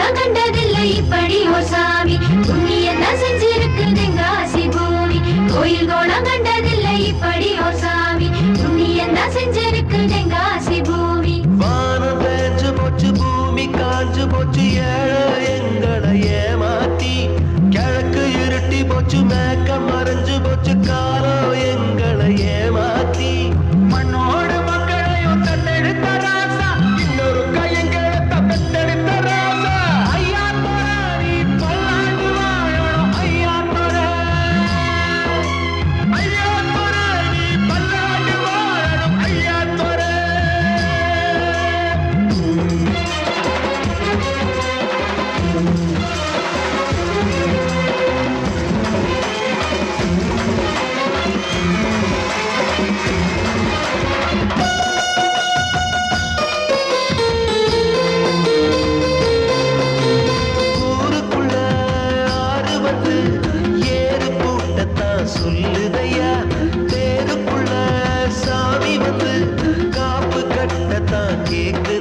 கோலம் கண்டதில்லை இப்படி ஓ சாமி புண்ணியதான் செஞ்சிருக்குதுங்க ஆசி பூமி கோயில் கோலம் கண்டதில்லை இப்படி ஓ சாமி புண்ணியதான் செஞ்சிருக்குதுங்க ஆசி பூமி வானம் பேஞ்சு போச்சு பூமி காஞ்சு போச்சு ஏழை எங்களை ஏமாத்தி கிழக்கு இருட்டி போச்சு மேக்க மறைஞ்சு போச்சு காலம் எங்களை ஏமாத்தி மண்ணோடு மக்களையும் தத்தெடுத்த ராசா இன்னொரு கையங்களை தத்தெடுத்த ராசா ஐயா தோர நீ பல்லாண்டு வாழணும் ஐயா தோர ஐயா தோர நீ பல்லாண்டு வாழணும் ஐயா தோர ஊருக்குள்ள ஆறு வந்து ஏறு கூட்டத்தான் சொல்லுதையா தேருக்குள்ள சாமி வந்து காப்பு கட்டத்தான் கேக்குது